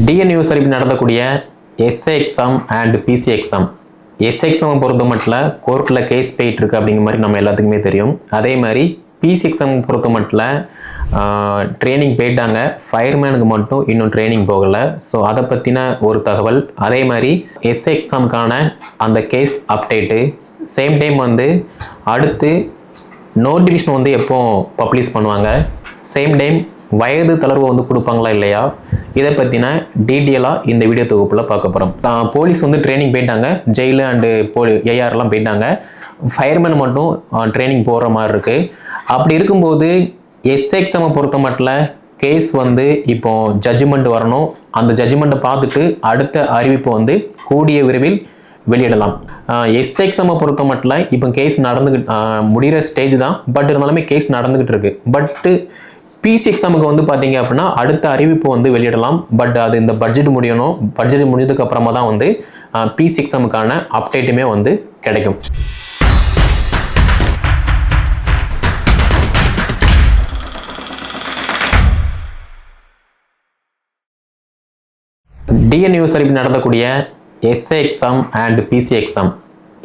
TNU சரிப்பு நடத்தக்கூடிய SI exam and PC exam. SI எக்ஸாமை பொறுத்த மட்டும் கோர்ட்டில் கேஸ் போயிட்டு இருக்கு அப்படிங்கிற மாதிரி நம்ம எல்லாத்துக்குமே தெரியும். அதே மாதிரி பிசி எக்ஸாம் பொறுத்த மட்டும் ட்ரைனிங் போயிட்டாங்க, ஃபயர்மேனுக்கு மட்டும் இன்னும் ட்ரைனிங் போகலை. ஸோ அதை பற்றின ஒரு தகவல். அதே மாதிரி எஸ்ஏ எக்ஸாமுக்கான அந்த கேஸ் அப்டேட்டு, சேம் டைம் அடுத்து நோட்டிஃபிகேஷன் எப்போ பப்ளிஷ் பண்ணுவாங்க, சேம் டைம் வயது தளர்வு கொடுப்பாங்களா இல்லையா, இதை பற்றின டீட்டெயிலாக இந்த வீடியோ தொகுப்பில் பார்க்க போகிறோம். போலீஸ் ட்ரைனிங் போயிட்டாங்க, ஜெயிலு அண்டு ஏஆர்லாம் போயிட்டாங்க, ஃபயர்மேன் மட்டும் ட்ரைனிங் போகிற மாதிரி இருக்குது. அப்படி இருக்கும்போது எஸ்ஏ எக்ஸாமை பொறுத்த மட்டும் கேஸ் இப்போ ஜட்ஜ்மெண்ட் வரணும். அந்த ஜட்ஜ்மெண்ட்டை பார்த்துட்டு அடுத்த அறிவிப்பு கூடிய விரைவில் வெளியிடலாம். எஸ்ஏ எக்ஸாமை பொறுத்த மட்டும் இப்போ கேஸ் முடிகிற ஸ்டேஜ் தான். பட் இருந்தாலுமே கேஸ் நடந்துகிட்டு இருக்கு. பட்டு பிசி எக்ஸாமுக்கு பார்த்தீங்க அப்படின்னா அடுத்த அறிவிப்பு வெளியிடலாம். பட் அது இந்த பட்ஜெட் முடியணும். பட்ஜெட் முடிஞ்சதுக்கு அப்புறமா தான் பிசி எக்ஸாமுக்கான அப்டேட்டுமே கிடைக்கும். டிஎன்யூ சரிப்பு நடத்தக்கூடிய SI exam and PC exam.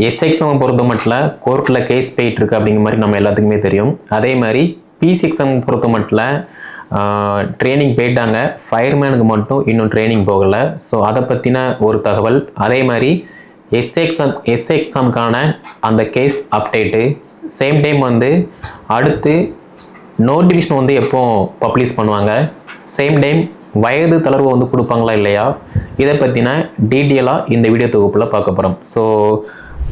SI எக்ஸாமை பொறுத்த மட்டும் கோர்ட்டில் கேஸ் போயிட்டு இருக்கு அப்படிங்கிற மாதிரி நம்ம எல்லாத்துக்குமே தெரியும். அதே மாதிரி பிசி எக்ஸாம் பொறுத்த மட்டும் ட்ரைனிங் போயிட்டாங்க, ஃபயர்மேனுக்கு மட்டும் இன்னும் ட்ரைனிங் போகலை. ஸோ அதை பற்றின ஒரு தகவல். அதே மாதிரி எஸ்ஏ எக்ஸாமுக்கான அந்த கேஸ் அப்டேட்டு, சேம் டைம் அடுத்து நோட்டிஃபிகேஷன் எப்போ பப்ளிஷ் பண்ணுவாங்க, சேம் டைம் வயது தளர்வு கொடுப்பாங்களா இல்லையா, இதை பற்றின டீட்டெயிலாக இந்த வீடியோ தொகுப்பில் பார்க்க போகிறோம். ஸோ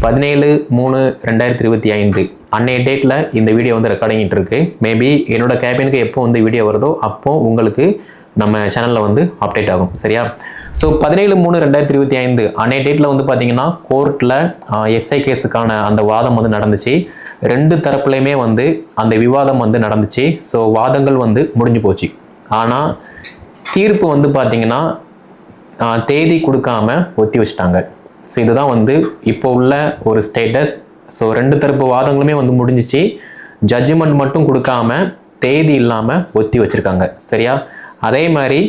17/3/2025 அன்னைய டேட்டில் இந்த வீடியோ ரெக்கார்டிங்கிட்டு இருக்கு. மேபி என்னோட கேபினுக்கு எப்போ வீடியோ வருதோ அப்போ உங்களுக்கு நம்ம சேனலில் அப்டேட் ஆகும். சரியா? ஸோ 17/3/2025 அன்னைய டேட்டில் பார்த்தீங்கன்னா கோர்ட்டில் எஸ்ஐ கேஸுக்கான அந்த வாதம் நடந்துச்சு. ரெண்டு தரப்புலையுமே அந்த விவாதம் நடந்துச்சு. ஸோ வாதங்கள் முடிஞ்சு போச்சு. ஆனால் தீர்ப்பு பார்த்தீங்கன்னா தேதி கொடுக்காம ஒத்தி வச்சுட்டாங்க. ஸோ இதுதான் இப்போ உள்ள ஒரு ஸ்டேட்டஸ். ஸோ ரெண்டு தரப்பு வாதங்களுமே முடிஞ்சிச்சு. ஜட்ஜ்மெண்ட் மட்டும் கொடுக்காம தேதி இல்லாமல் ஒத்தி வச்சுருக்காங்க. சரியா? அதே மாதிரி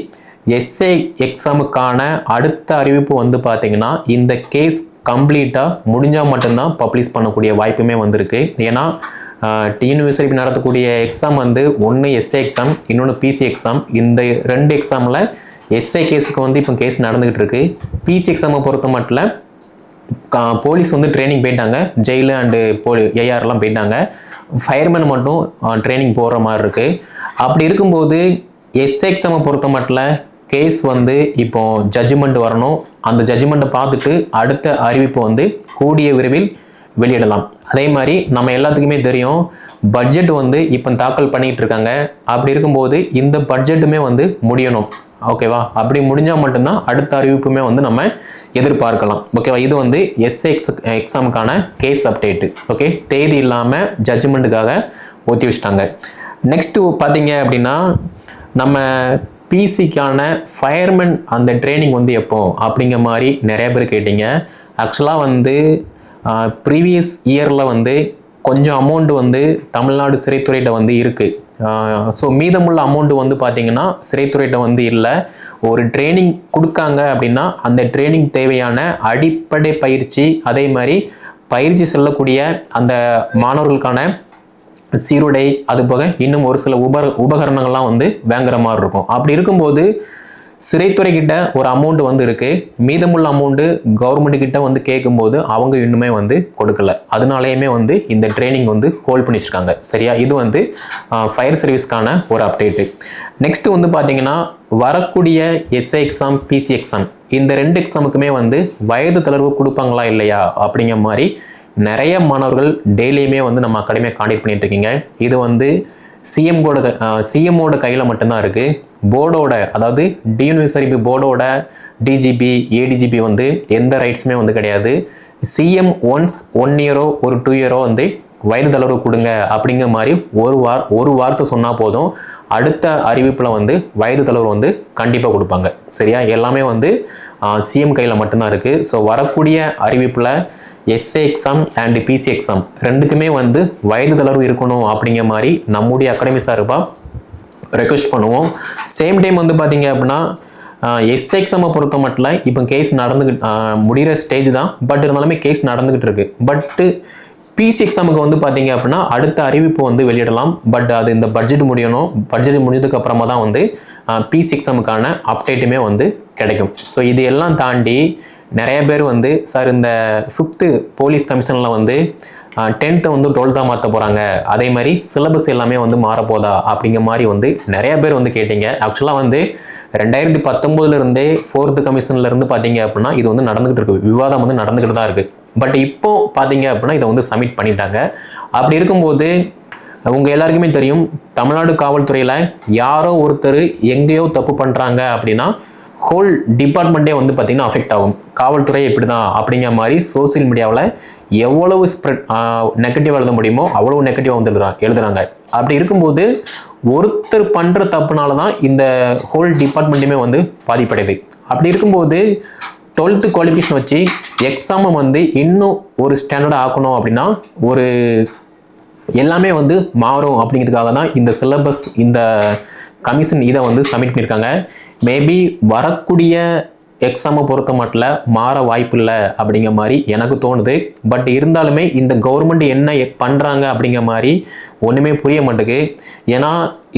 எஸ்ஏ எக்ஸாமுக்கான அடுத்த அறிவிப்பு பார்த்தீங்கன்னா இந்த கேஸ் கம்ப்ளீட்டாக முடிஞ்சால் மட்டும்தான் பப்ளிஷ் பண்ணக்கூடிய வாய்ப்புமே இருக்குது. ஏன்னா டிஎன்யூஎஸ்ஐபி நடத்தக்கூடிய எக்ஸாம் ஒன்று எஸ்ஏ எக்ஸாம், இன்னொன்று பிசி எக்ஸாம். இந்த ரெண்டு எக்ஸாமில் எஸ்ஏ கேஸுக்கு இப்போ கேஸ் நடந்துகிட்டு இருக்கு. பிசி எக்ஸாமை பொறுத்த மட்டும் போலீஸ் ட்ரைனிங் போயிட்டாங்க, ஜெயிலு அண்டு ஏஆர்லாம் போயிட்டாங்க, ஃபயர்மேன் மட்டும் ட்ரைனிங் போகிற மாதிரி இருக்குது. அப்படி இருக்கும்போது எஸ்ஏ எக்ஸாமை பொறுத்த மட்டும் கேஸ் இப்போ ஜட்ஜ்மெண்ட் வரணும். அந்த ஜட்ஜ்மெண்ட்டை பார்த்துட்டு அடுத்த அறிவிப்பு கூடிய விரைவில் வெளியிடலாம். அதே மாதிரி நம்ம எல்லாத்துக்குமே தெரியும், பட்ஜெட் இப்போ தாக்கல் பண்ணிட்டு இருக்காங்க. அப்படி இருக்கும்போது இந்த பட்ஜெட்டுமே முடியணும். ஓகேவா? அப்படி முடிஞ்சால் மட்டும்தான் அடுத்த அறிவிப்புமே நம்ம எதிர்பார்க்கலாம். ஓகேவா? இது எஸ்ஏ எக்ஸாமுக்கான கேஸ் அப்டேட்டு. ஓகே, தேதி இல்லாமல் ஜட்ஜ்மெண்ட்டுக்காக ஒத்தி வச்சுட்டாங்க. நெக்ஸ்ட்டு பார்த்தீங்க அப்படின்னா நம்ம பிசிக்கான ஃபயர்மேன் அந்த ட்ரைனிங் எப்போ அப்படிங்கிற மாதிரி நிறைய பேர் கேட்டீங்க. ஆக்சுவலாக ப்ரீவியஸ் இயரில் கொஞ்சம் அமௌண்ட் தமிழ்நாடு சிறைத்துறையிட்ட இருக்குது. ஸோ மீதமுள்ள அமௌண்ட்டு பார்த்தீங்கன்னா சிறைத்துறையிட்ட இல்லை. ஒரு ட்ரைனிங் கொடுக்காங்க அப்படின்னா அந்த ட்ரைனிங் தேவையான அடிப்படை பயிற்சி, அதே மாதிரி பயிற்சி செல்லக்கூடிய அந்த மாணவர்களுக்கான சீருடை, அது போக இன்னும் ஒரு சில உபகரணங்கள்லாம் வாங்குற மாதிரி இருக்கும். அப்படி இருக்கும்போது சிறைத்துறை கிட்ட ஒரு அமௌண்ட் இருக்கு. மீதமுள்ள அமௌண்ட் கவர்மெண்ட் கிட்ட கேட்கும்போது அவங்க இன்னுமே கொடுக்கல. அதனாலேயுமே இந்த ட்ரைனிங் ஹோல்ட் பண்ணி வச்சிருக்காங்க. சரியா? இது ஃபயர் சர்வீஸ்க்கான ஒரு அப்டேட்டு. நெக்ஸ்ட் பார்த்தீங்கன்னா வரக்கூடிய எஸ்ஐ எக்ஸாம், பிசி எக்ஸாம், இந்த ரெண்டு எக்ஸாமுக்குமே வயது தளர்வு கொடுப்பாங்களா இல்லையா அப்படிங்கிற மாதிரி நிறைய மாணவர்கள் டெய்லியுமே நம்ம அகாடமியை கான்டாக்ட் பண்ணிட்டு இருக்கீங்க. இது சிஎம்மோட கையில் மட்டும்தான் இருக்குது. போர்டோட, அதாவது டிஎன்யூஎஸ்ஐபி போர்டோட டிஜிபி, ஏடிஜிபி எந்த ரைட்ஸுமே கிடையாது. சிஎம் ஒன்ஸ் 1 இயரோ ஒரு 2 இயரோ வயது தளர்வு கொடுங்க அப்படிங்கிற மாதிரி ஒரு வார்த்தை சொன்னால் போதும், அடுத்த அறிவிப்பில் வயது தளர்வு கண்டிப்பாக கொடுப்பாங்க. சரியா? எல்லாமே சிஎம் கையில் மட்டும்தான் இருக்குது. ஸோ வரக்கூடிய அறிவிப்பில் SI exam and PC exam ரெண்டுக்குமே வயது தளர்வு இருக்கணும் அப்படிங்கிற மாதிரி நம்முடைய அகாடமி சார்பாக ரெக்வெஸ்ட் பண்ணுவோம். சேம் டைம் பார்த்தீங்க அப்படின்னா எஸ்ஐ எக்ஸாமை பொறுத்த மட்டும் இப்போ கேஸ் முடிகிற ஸ்டேஜ் தான். பட் இருந்தாலுமே கேஸ் நடந்துகிட்டு இருக்கு. பட்டு பிசி எக்ஸாமுக்கு வந்து பார்த்தீங்க அப்படின்னா அடுத்த அறிவிப்பு வந்து வெளியிடலாம். பட் அது இந்த பட்ஜெட் முடியணும். பட்ஜெட் முடிஞ்சதுக்கு அப்புறமா தான் வந்து பிசி எக்ஸாமுக்கான அப்டேட்டுமே வந்து கிடைக்கும். ஸோ இது எல்லாம் தாண்டி நிறைய பேர் வந்து சார் இந்த 5th போலீஸ் கமிஷனில் வந்து 10th வந்து 12th மாற்ற போகிறாங்க, அதே மாதிரி சிலபஸ் எல்லாமே வந்து மாறப்போதா அப்படிங்கிற மாதிரி வந்து நிறைய பேர் வந்து கேட்டீங்க. ஆக்சுவலாக வந்து 2019 4th கமிஷன்லேருந்து பார்த்தீங்க அப்படின்னா இது வந்து நடந்துகிட்டு இருக்கு, விவாதம் வந்து நடந்துகிட்டு தான் இருக்குது. பட் இப்போ பார்த்தீங்க அப்படின்னா இதை வந்து சப்மிட் பண்ணிட்டாங்க. அப்படி இருக்கும்போது உங்கள் எல்லாருக்குமே தெரியும், தமிழ்நாடு காவல்துறையில் யாரோ ஒருத்தர் எங்கேயோ தப்பு பண்ணுறாங்க அப்படின்னா ஹோல் டிபார்ட்மெண்ட்டே வந்து பார்த்திங்கன்னா அஃபெக்ட் ஆகும். காவல்துறை இப்படி தான் அப்படிங்கிற மாதிரி சோசியல் மீடியாவில் எவ்வளவு ஸ்ப்ரெட் நெகட்டிவ் எழுத முடியுமோ அவ்வளவு நெகட்டிவாக வந்து எழுதுறாங்க. அப்படி இருக்கும்போது ஒருத்தர் பண்ணுற தப்புனால தான் இந்த ஹோல் டிபார்ட்மெண்ட்டுமே வந்து பாதிப்படையுது. அப்படி இருக்கும்போது 12th குவாலிஃபிகேஷன் வச்சு எக்ஸாமை வந்து இன்னும் ஒரு ஸ்டாண்டர்டாக ஆக்கணும் அப்படின்னா ஒரு எல்லாமே வந்து மாறும் அப்படிங்கிறதுக்காக தான் இந்த சிலபஸ் இந்த கமிஷன் இதை வந்து சப்மிட் பண்ணியிருக்காங்க. மேபி வரக்கூடிய எக்ஸாமை பொறுத்த மட்டும் மாற வாய்ப்பு இல்லை அப்படிங்கிற மாதிரி எனக்கு தோணுது. பட் இருந்தாலுமே இந்த கவர்மெண்ட் என்ன பண்ணுறாங்க அப்படிங்கிற மாதிரி ஒன்றுமே புரிய மாட்டேங்குது. ஏன்னா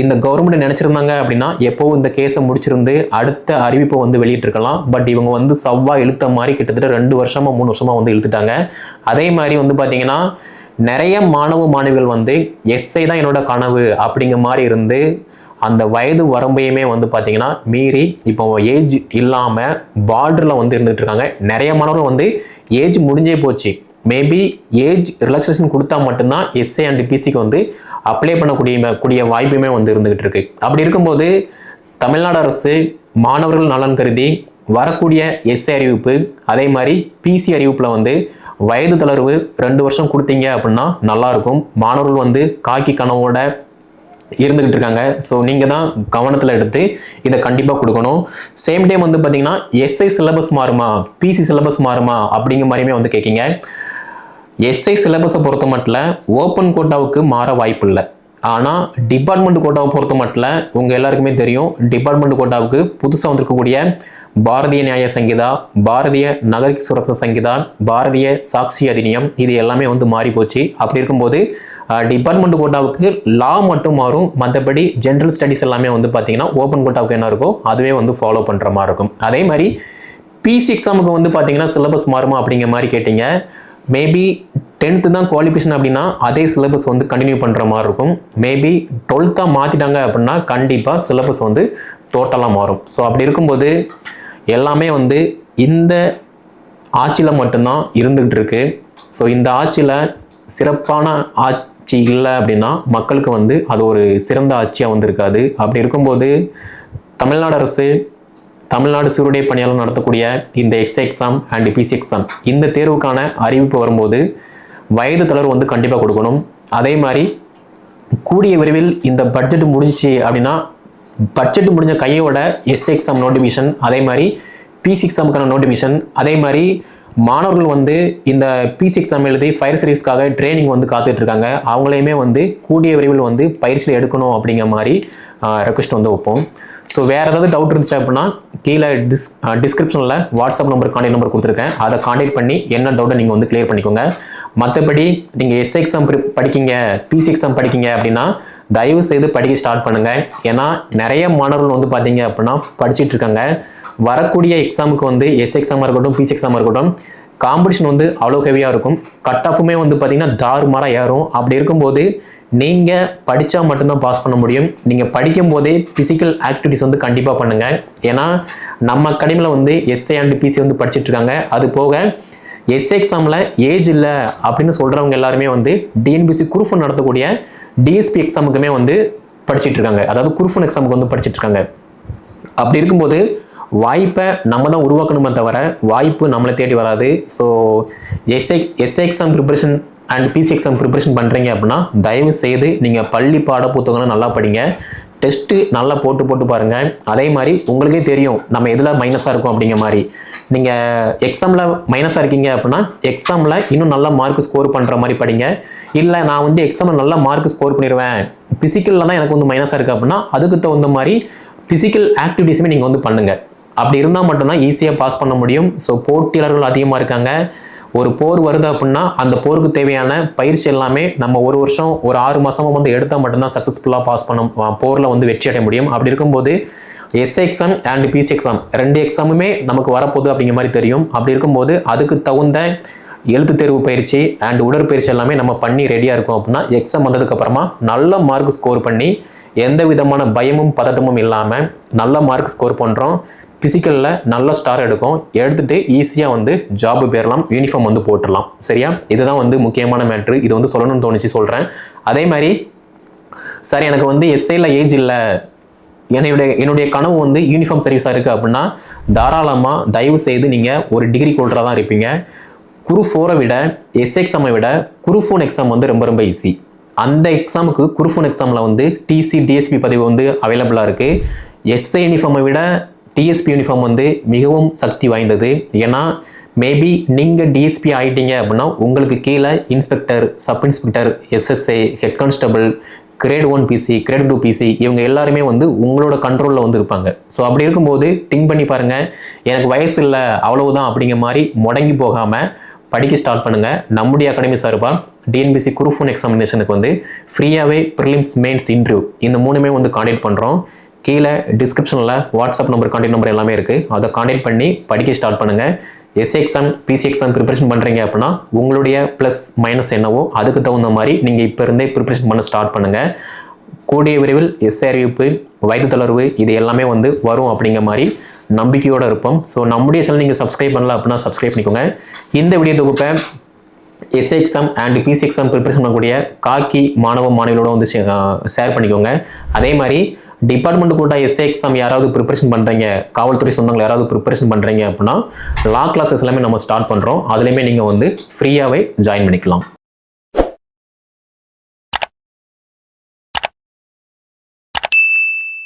இந்த கவர்மெண்ட் நினச்சிருந்தாங்க அப்படின்னா எப்போவும் இந்த கேஸை முடிச்சிருந்து அடுத்த அறிவிப்பை வந்து வெளியிட்டிருக்கலாம். பட் இவங்க வந்து சவ்வாய் இழுத்த மாதிரி கிட்டத்தட்ட 2 வருஷமா 3 வருஷமா வந்து இழுத்துட்டாங்க. அதே மாதிரி வந்து பார்த்தீங்கன்னா நிறைய மாணவிகள் வந்து எஸ்ஐ தான் என்னோட கனவு அப்படிங்கிற மாதிரி இருந்து அந்த வயது வரம்பையுமே வந்து பார்த்தீங்கன்னா மீறி இப்போ ஏஜ் இல்லாமல் பார்டரில் வந்து இருந்துகிட்டு இருக்காங்க. நிறைய மாணவர்கள் வந்து ஏஜ் முடிஞ்சே போச்சு. மேபி ஏஜ் ரிலாக்ஸேஷன் கொடுத்தா மட்டும்தான் எஸ்ஐ அண்ட் பிசிக்கு வந்து அப்ளை பண்ணக்கூடிய வாய்ப்புமே வந்து இருந்துகிட்டு இருக்கு. அப்படி இருக்கும்போது தமிழ்நாடு அரசு மாணவர்கள் நலன் கருதி வரக்கூடிய எஸ்ஐ அறிவிப்பு அதே மாதிரி பிசி அறிவிப்பில் வந்து வயது தளர்வு 2 வருஷம் கொடுத்தீங்க அப்படின்னா நல்லாயிருக்கும். மாணவர்கள் வந்து காக்கி கனவோட இருந்துகிட்டு இருக்காங்க. ஸோ நீங்கள் தான் கவனத்தில் எடுத்து இதை கண்டிப்பாக கொடுக்கணும். சேம் டைம் வந்து பார்த்தீங்கன்னா எஸ்ஐ சிலபஸ் மாறுமா பிசி சிலபஸ் மாறுமா அப்படிங்கிற மாதிரியுமே வந்து கேட்குங்க. எஸ்ஐ சிலபஸை பொறுத்த மட்டும் ஓப்பன் கோட்டாவுக்கு மாற வாய்ப்பு இல்லை. ஆனால் டிபார்ட்மெண்ட் கோட்டாவை பொறுத்த மட்டும் உங்கள் எல்லாருக்குமே தெரியும், டிபார்ட்மெண்ட் கோட்டாவுக்கு புதுசாக வந்திருக்கக்கூடிய பாரதிய நியாய சங்கீதா, பாரதிய நகரிக் சுரக்ஷா சங்கீதா, பாரதிய சாட்சி அதிநியம் இது எல்லாமே வந்து மாறி போச்சு. அப்படி இருக்கும்போது டிபார்ட்மெண்ட் கோட்டாவுக்கு லா மட்டும் மாறும். மற்றபடி ஜென்ரல் ஸ்டடீஸ் எல்லாமே வந்து பார்த்தீங்கன்னா ஓப்பன் கோட்டாவுக்கு என்ன இருக்கோ அதுவே வந்து ஃபாலோ பண்ணுற மாதிரி இருக்கும். அதே மாதிரி பிசி எக்ஸாமுக்கு வந்து பார்த்தீங்கன்னா சிலபஸ் மாறுமா அப்படிங்கிற மாதிரி கேட்டீங்க. மேபி 10th தான் குவாலிஃபிகேஷன் அப்படின்னா அதே சிலபஸ் வந்து கண்டினியூ பண்ணுற மாதிரி இருக்கும். மேபி 12th மாற்றிட்டாங்க அப்படின்னா கண்டிப்பாக சிலபஸ் வந்து டோட்டலாக மாறும். ஸோ அப்படி இருக்கும்போது எல்லாமே வந்து இந்த ஆட்சியில் மட்டும்தான் இருந்துகிட்டு இருக்கு. ஸோ இந்த ஆட்சியில் சிறப்பான ஆட்சி இல்லை அப்படின்னா மக்களுக்கு வந்து அது ஒரு சிறந்த ஆட்சியாக வந்து இருக்காது. அப்படி இருக்கும்போது தமிழ்நாடு அரசு தமிழ்நாடு சீருடை பணியாளர் நடத்தக்கூடிய இந்த SI exam and PC exam இந்த தேர்வுக்கான அறிவிப்பு வரும்போது வயது தளர்வு வந்து கண்டிப்பாக கொடுக்கணும். அதே மாதிரி கூடிய விரைவில் இந்த பட்ஜெட் முடிஞ்சிச்சு அப்படின்னா பட்ஜெட் முடிஞ்ச கையோட எஸ்ஐ எக்ஸாம் நோட்டிஃபிகேஷன் அதே மாதிரி பிசி எக்ஸாமுக்கான நோட்டிஃபிகேஷன் அதே மாதிரி மாணவர்கள் வந்து இந்த பிசி எக்ஸாம் எழுதி ஃபயர் சர்வீஸ்க்காக ட்ரைனிங் வந்து காத்துட்டு இருக்காங்க. அவங்களையுமே வந்து கூடிய விரைவில் வந்து பயிற்சியில் எடுக்கணும் அப்படிங்கிற மாதிரி ரெக்வஸ்ட் வந்து வைப்போம். ஸோ வேறு ஏதாவது டவுட் இருந்துச்சு அப்படின்னா கீழே டிஸ்கிரிப்ஷனில் வாட்ஸ்அப் நம்பர் கான்டாக்ட் நம்பர் கொடுத்துருக்கேன். அதை கான்டாக்ட் பண்ணி என்ன டவுட்டை நீங்கள் வந்து கிளியர் பண்ணிக்கோங்க. மற்றபடி நீங்கள் எஸ்ஐ எக்ஸாம் படிக்கீங்க பிசி எக்ஸாம் படிக்கீங்க அப்படின்னா தயவு செய்து படிக்க ஸ்டார்ட் பண்ணுங்கள். ஏன்னா நிறைய மாணவர்கள் வந்து பார்த்தீங்க அப்படின்னா படிச்சுட்டு இருக்காங்க. வரக்கூடிய எக்ஸாமுக்கு வந்து எஸ்ஐ எக்ஸாமாக இருக்கட்டும் பிசி எக்ஸாமாக இருக்கட்டும் காம்படிஷன் வந்து அவ்வளோ ஹெவியாக இருக்கும். கட் ஆஃபுமே வந்து பார்த்தீங்கன்னா தாறுமாறாக ஏறும். அப்படி இருக்கும்போது நீங்கள் படித்தா மட்டும்தான் பாஸ் பண்ண முடியும். நீங்கள் படிக்கும் போதே ஃபிசிக்கல் ஆக்டிவிட்டிஸ் வந்து கண்டிப்பாக பண்ணுங்கள். ஏன்னா நம்ம அகாடமியில் வந்து எஸ்ஐ அண்ட் பிசி வந்து படிச்சுட்டு இருக்காங்க. அது போக எஸ்ஐ எக்ஸாமில் ஏஜ் இல்லை அப்படின்னு சொல்கிறவங்க எல்லாருமே வந்து டிஎன்பிசி குரூப் நடத்தக்கூடிய டிஎஸ்பி எக்ஸாமுக்குமே வந்து படிச்சுட்டு இருக்காங்க. அதாவது குரூப் எக்ஸாமுக்கு வந்து படிச்சுட்டு இருக்காங்க. அப்படி இருக்கும்போது வாய்ப்பை நம்ம தான் உருவாக்கணுமே தவிர வாய்ப்பு நம்மளை தேடி வராது. So SI exam preparation and PC exam preparation பண்ணுறீங்க அப்படின்னா தயவு செய்து நீங்கள் பள்ளி பாட புத்தகங்களை நல்லா படிங்க. டெஸ்ட்டு நல்லா போட்டு பாருங்கள். அதே மாதிரி உங்களுக்கே தெரியும் நம்ம எதில் மைனஸாக இருக்கும் அப்படிங்கிற மாதிரி. நீங்கள் எக்ஸாமில் மைனஸாக இருக்கீங்க அப்படின்னா எக்ஸாமில் இன்னும் நல்லா மார்க் ஸ்கோர் பண்ணுற மாதிரி படிங்க. இல்லை நான் வந்து எக்ஸாமில் நல்லா மார்க் ஸ்கோர் பண்ணிடுவேன், ஃபிசிக்கலில் தான் எனக்கு வந்து மைனஸாக இருக்குது அப்படின்னா அதுக்கு தகுந்த மாதிரி ஃபிசிக்கல் ஆக்டிவிட்டீஸுமே நீங்கள் வந்து பண்ணுங்கள். அப்படி இருந்தால் மட்டும்தான் ஈஸியாக பாஸ் பண்ண முடியும். ஸோ போட்டியாளர்கள் அதிகமாக இருக்காங்க. ஒரு போர் வருது அப்படின்னா அந்த போருக்கு தேவையான பயிற்சி எல்லாமே நம்ம ஒரு வருஷம் ஒரு 6 மாசமா வந்து எடுத்தால் மட்டும்தான் சக்ஸஸ்ஃபுல்லாக பாஸ் பண்ண போரில் வந்து வெற்றி அடைய முடியும். அப்படி இருக்கும்போது SI exam and PC exam 2 எக்ஸாமுமே நமக்கு வரப்போகுது அப்படிங்கிற மாதிரி தெரியும். அப்படி இருக்கும்போது அதுக்கு தகுந்த எழுத்து தேர்வு பயிற்சி அண்ட் உடற்பயிற்சி எல்லாமே நம்ம பண்ணி ரெடியாக இருக்கும் அப்படின்னா எக்ஸாம் வந்ததுக்கப்புறமா நல்ல மார்க் ஸ்கோர் பண்ணி எந்த விதமான பயமும் பதட்டமும் இல்லாமல் நல்ல மார்க் ஸ்கோர் பண்ணுறோம். ஃபிசிக்கலில் நல்ல ஸ்டார் எடுத்துட்டு ஈஸியாக வந்து ஜாபு போயிடலாம், யூனிஃபார்ம் வந்து போட்டுடலாம். சரியா? இதுதான் வந்து முக்கியமான மேட்ரு. இது வந்து சொல்லணும்னு தோணுச்சு சொல்கிறேன். அதே மாதிரி சார் எனக்கு வந்து எஸ்ஐயில் ஏஜ் இல்லை, என்னுடைய கனவு வந்து யூனிஃபார்ம் சர்வீஸாக இருக்குது அப்படின்னா தாராளமாக தயவு செய்து நீங்கள் ஒரு டிகிரி ஹோல்டராக தான் இருப்பீங்க. குரூப் 4 விட எஸ்ஏ எக்ஸாமை விட குரூப் 4 எக்ஸாம் வந்து ரொம்ப ரொம்ப ஈஸி. அந்த எக்ஸாமுக்கு குரூப் 4 எக்ஸாமில் வந்து டிசி டிஎஸ்பி பதிவு வந்து அவைலபிளாக இருக்குது. எஸ்ஐ யூனிஃபார்மை விட டிஎஸ்பி யூனிஃபார்ம் வந்து மிகவும் சக்தி வாய்ந்தது. ஏன்னா மேபி நீங்கள் டிஎஸ்பி ஆகிட்டீங்க அப்படின்னா உங்களுக்கு கீழே inspector, sub inspector, SSI, head constable, grade 1 PC, grade 2 PC இவங்க எல்லாருமே வந்து உங்களோட கண்ட்ரோலில் வந்து இருப்பாங்க. ஸோ அப்படி இருக்கும்போது திங்க் பண்ணி பாருங்கள், எனக்கு வயசு இல்லை அவ்வளவுதான் அப்படிங்கிற மாதிரி முடங்கி போகாமல் படிக்க ஸ்டார்ட் பண்ணுங்கள். நம்முடைய அகாடமி சார்பாக டிஎன்பிசி குரூப் 1 எக்ஸாமினேஷனுக்கு வந்து ஃப்ரீயாகவே ப்ரிலிம்ஸ், மெயின்ஸ், இன்டர்வியூ இந்த 3மே வந்து கான்டாக்ட் பண்ணுறோம். கீழே டிஸ்கிரிப்ஷனில் வாட்ஸ்அப் நம்பர், கான்டாக்ட் நம்பர் எல்லாமே இருக்குது. அதை கான்டாக்ட் பண்ணி படிக்க ஸ்டார்ட் பண்ணுங்கள். SA exam, PC exam preparation பண்ணுறீங்க அப்படின்னா உங்களுடைய ப்ளஸ் மைனஸ் என்னவோ அதுக்கு தகுந்த மாதிரி நீங்கள் இப்போ இருந்தே ப்ரிப்பரேஷன் பண்ண ஸ்டார்ட் பண்ணுங்கள். கூடிய விரைவில் எஸ்ஏ அறிவிப்பு, வயது தளர்வு இது எல்லாமே வந்து வரும் அப்படிங்கிற மாதிரி நம்பிக்கையோடு இருப்போம். ஸோ நம்முடைய சேனல் நீங்கள் சப்ஸ்கிரைப் பண்ணல அப்படின்னா சப்ஸ்கிரைப் பண்ணிக்கோங்க. இந்த வீடியோ தொகுப்பை SA exam and PC exam preparation பண்ணக்கூடிய காக்கி மாணவ மாணவிகளோட வந்து ஷேர் பண்ணிக்கோங்க. அதே மாதிரி டிபார்ட்மெண்ட் கூட எஸ்ஏ எக்ஸாம் யாராவது ப்ரிப்பரேஷன் பண்ணுறீங்க, காவல்துறை சொந்தங்கள் யாராவது ப்ரிப்பரேஷன் பண்ணுறீங்க அப்படின்னா லா கிளாஸஸ் எல்லாமே நம்ம ஸ்டார்ட் பண்ணுறோம். அதுலேயுமே நீங்கள் வந்து ஃப்ரீயாகவே ஜாயின் பண்ணிக்கலாம்.